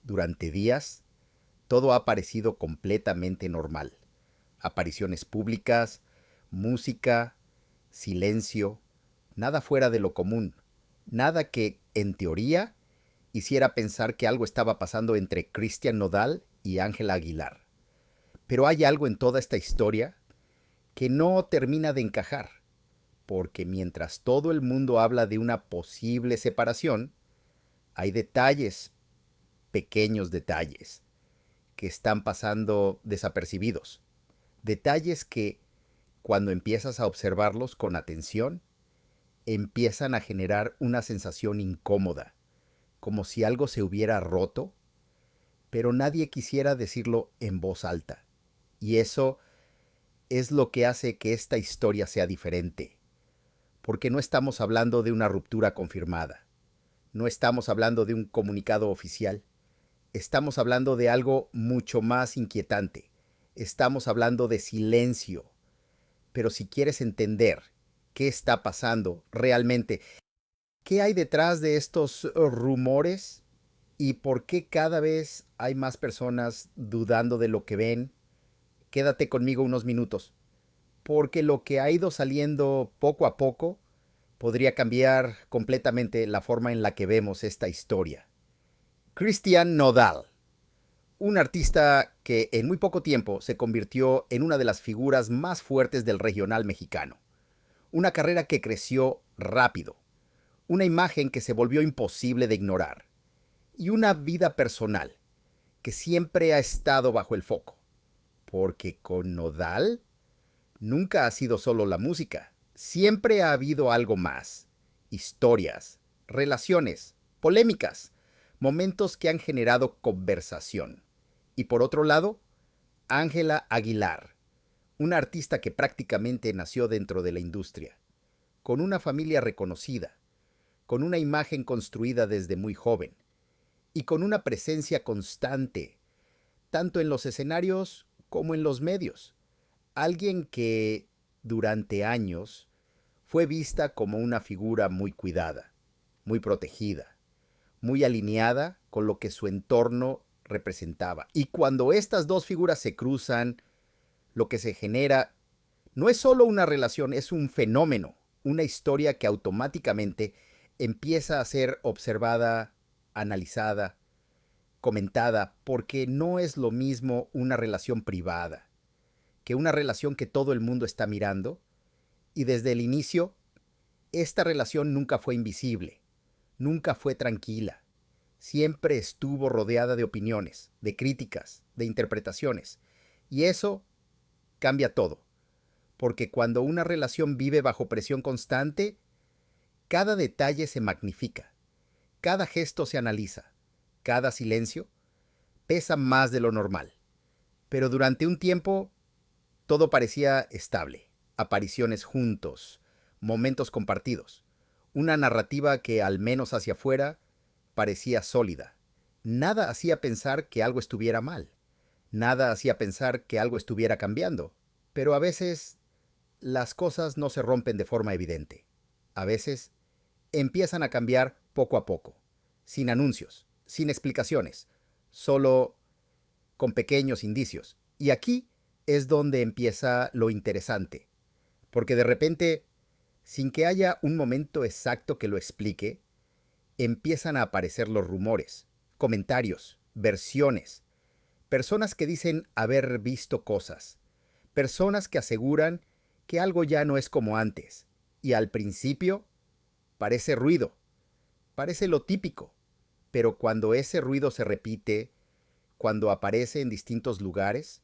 Durante días, todo ha parecido completamente normal. Apariciones públicas, música, silencio, nada fuera de lo común, nada que, en teoría, hiciera pensar que algo estaba pasando entre Cristian Nodal y Ángela Aguilar. Pero hay algo en toda esta historia que no termina de encajar, porque mientras todo el mundo habla de una posible separación, hay detalles, pequeños detalles, que están pasando desapercibidos. Detalles que, cuando empiezas a observarlos con atención, empiezan a generar una sensación incómoda, como si algo se hubiera roto, pero nadie quisiera decirlo en voz alta. Y eso es lo que hace que esta historia sea diferente, porque no estamos hablando de una ruptura confirmada, no estamos hablando de un comunicado oficial, estamos hablando de algo mucho más inquietante, estamos hablando de silencio. Pero si quieres entender qué está pasando realmente, qué hay detrás de estos rumores y por qué cada vez hay más personas dudando de lo que ven, quédate conmigo unos minutos, porque lo que ha ido saliendo poco a poco podría cambiar completamente la forma en la que vemos esta historia. Cristian Nodal, un artista que en muy poco tiempo se convirtió en una de las figuras más fuertes del regional mexicano. Una carrera que creció rápido, una imagen que se volvió imposible de ignorar y una vida personal que siempre ha estado bajo el foco. Porque con Nodal nunca ha sido solo la música, siempre ha habido algo más. Historias, relaciones, polémicas, momentos que han generado conversación. Y por otro lado, Ángela Aguilar, una artista que prácticamente nació dentro de la industria, con una familia reconocida, con una imagen construida desde muy joven y con una presencia constante, tanto en los escenarios como en los medios. Alguien que durante años fue vista como una figura muy cuidada, muy protegida, muy alineada con lo que su entorno representaba. Y cuando estas dos figuras se cruzan, lo que se genera no es solo una relación, es un fenómeno, una historia que automáticamente empieza a ser observada, analizada, comentada, porque no es lo mismo una relación privada que una relación que todo el mundo está mirando, y desde el inicio, esta relación nunca fue invisible, nunca fue tranquila, siempre estuvo rodeada de opiniones, de críticas, de interpretaciones, y eso cambia todo, porque cuando una relación vive bajo presión constante, cada detalle se magnifica, cada gesto se analiza, cada silencio pesa más de lo normal. Pero durante un tiempo todo parecía estable, apariciones juntos, momentos compartidos, una narrativa que al menos hacia afuera parecía sólida. Nada hacía pensar que algo estuviera mal, nada hacía pensar que algo estuviera cambiando, pero a veces las cosas no se rompen de forma evidente. A veces empiezan a cambiar poco a poco, sin anuncios, sin explicaciones, solo con pequeños indicios. Y aquí es donde empieza lo interesante, porque de repente, sin que haya un momento exacto que lo explique, empiezan a aparecer los rumores, comentarios, versiones, personas que dicen haber visto cosas, personas que aseguran que algo ya no es como antes, y al principio parece ruido, parece lo típico, pero cuando ese ruido se repite, cuando aparece en distintos lugares,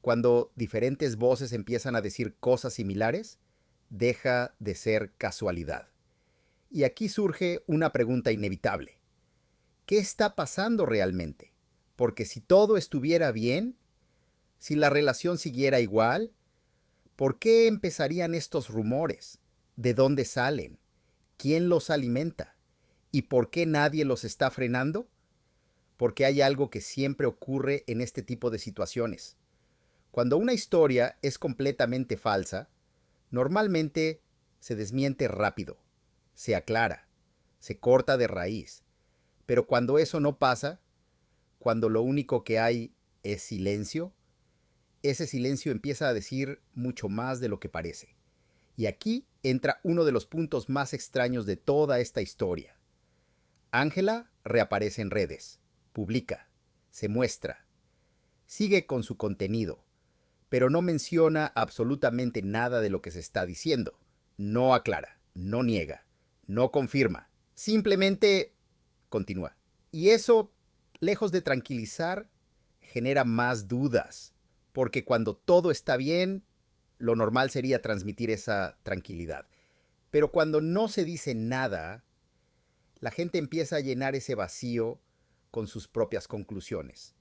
cuando diferentes voces empiezan a decir cosas similares, deja de ser casualidad. Y aquí surge una pregunta inevitable. ¿Qué está pasando realmente? Porque si todo estuviera bien, si la relación siguiera igual, ¿por qué empezarían estos rumores? ¿De dónde salen? ¿Quién los alimenta? ¿Y por qué nadie los está frenando? Porque hay algo que siempre ocurre en este tipo de situaciones. Cuando una historia es completamente falsa, normalmente se desmiente rápido, se aclara, se corta de raíz. Pero cuando eso no pasa, cuando lo único que hay es silencio, ese silencio empieza a decir mucho más de lo que parece. Y aquí entra uno de los puntos más extraños de toda esta historia. Ángela reaparece en redes, publica, se muestra, sigue con su contenido, pero no menciona absolutamente nada de lo que se está diciendo. No aclara, no niega, no confirma, simplemente continúa. Y eso, lejos de tranquilizar, genera más dudas, porque cuando todo está bien, lo normal sería transmitir esa tranquilidad. Pero cuando no se dice nada, la gente empieza a llenar ese vacío con sus propias conclusiones.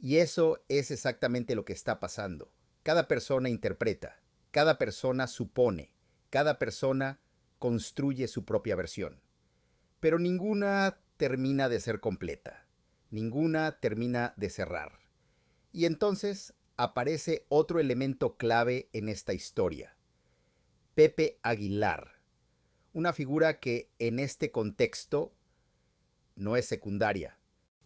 Y eso es exactamente lo que está pasando. Cada persona interpreta, cada persona supone, cada persona construye su propia versión. Pero ninguna termina de ser completa, ninguna termina de cerrar. Y entonces aparece otro elemento clave en esta historia: Pepe Aguilar, una figura que en este contexto no es secundaria,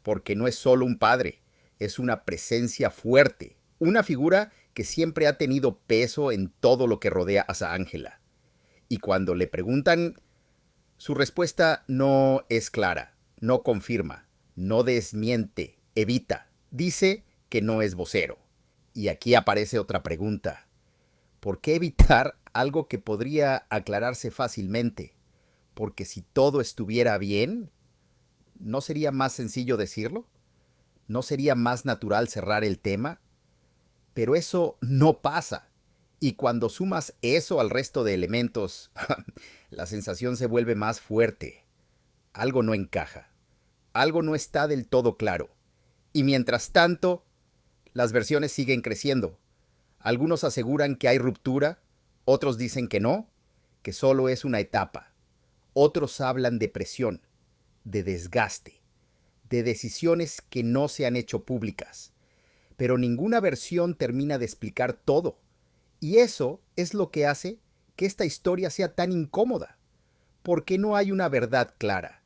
porque no es solo un padre, es una presencia fuerte, una figura que siempre ha tenido peso en todo lo que rodea a Sa Ángela. Y cuando le preguntan, su respuesta no es clara, no confirma, no desmiente, evita, dice que no es vocero. Y aquí aparece otra pregunta: ¿por qué evitar algo que podría aclararse fácilmente? Porque si todo estuviera bien, ¿no sería más sencillo decirlo? ¿No sería más natural cerrar el tema? Pero eso no pasa. Y cuando sumas eso al resto de elementos, la sensación se vuelve más fuerte. Algo no encaja. Algo no está del todo claro. Y mientras tanto, las versiones siguen creciendo. Algunos aseguran que hay ruptura, otros dicen que no, que solo es una etapa. Otros hablan de presión, de desgaste, de decisiones que no se han hecho públicas. Pero ninguna versión termina de explicar todo. Y eso es lo que hace que esta historia sea tan incómoda, porque no hay una verdad clara.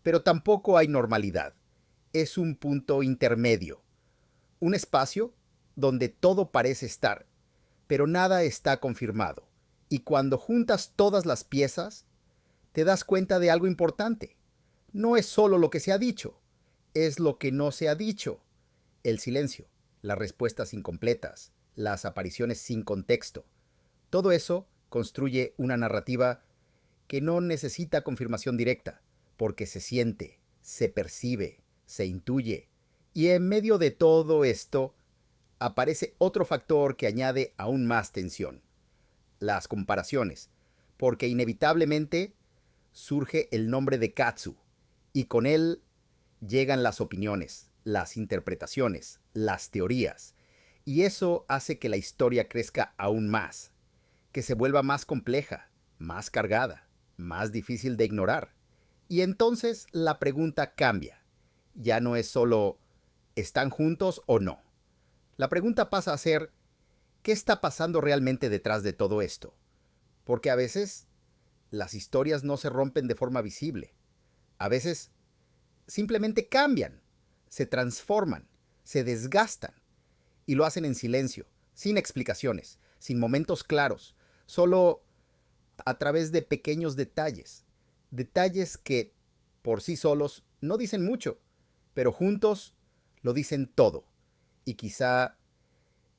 Pero tampoco hay normalidad. Es un punto intermedio, un espacio donde todo parece estar, pero nada está confirmado. Y cuando juntas todas las piezas, te das cuenta de algo importante. No es solo lo que se ha dicho, es lo que no se ha dicho. El silencio, las respuestas incompletas, las apariciones sin contexto. Todo eso construye una narrativa que no necesita confirmación directa, porque se siente, se percibe, se intuye. Y en medio de todo esto aparece otro factor que añade aún más tensión: las comparaciones, porque inevitablemente surge el nombre de Katsu, y con él llegan las opiniones, las interpretaciones, las teorías, y eso hace que la historia crezca aún más, que se vuelva más compleja, más cargada, más difícil de ignorar. Y entonces la pregunta cambia. Ya no es solo ¿están juntos o no? La pregunta pasa a ser: ¿qué está pasando realmente detrás de todo esto? Porque a veces las historias no se rompen de forma visible. A veces simplemente cambian, se transforman, se desgastan, y lo hacen en silencio, sin explicaciones, sin momentos claros, solo a través de pequeños detalles. Detalles que por sí solos no dicen mucho, pero juntos lo dicen todo. Y quizá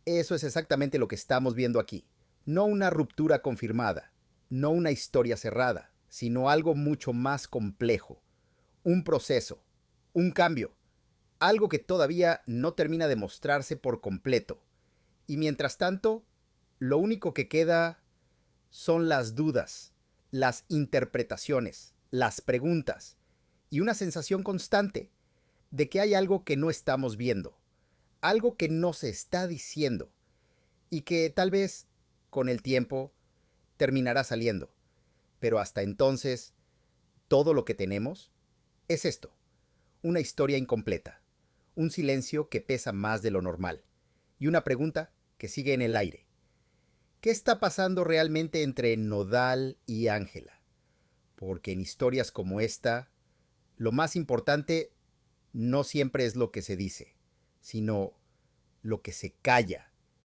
eso es exactamente lo que estamos viendo aquí. No una ruptura confirmada, no una historia cerrada, sino algo mucho más complejo. Un proceso, un cambio, algo que todavía no termina de mostrarse por completo. Y mientras tanto, lo único que queda son las dudas, las interpretaciones, las preguntas y una sensación constante de que hay algo que no estamos viendo, algo que no se está diciendo y que tal vez con el tiempo terminará saliendo. Pero hasta entonces, todo lo que tenemos es esto: una historia incompleta, un silencio que pesa más de lo normal y una pregunta que sigue en el aire. ¿Qué está pasando realmente entre Nodal y Ángela? Porque en historias como esta, lo más importante no siempre es lo que se dice, sino lo que se calla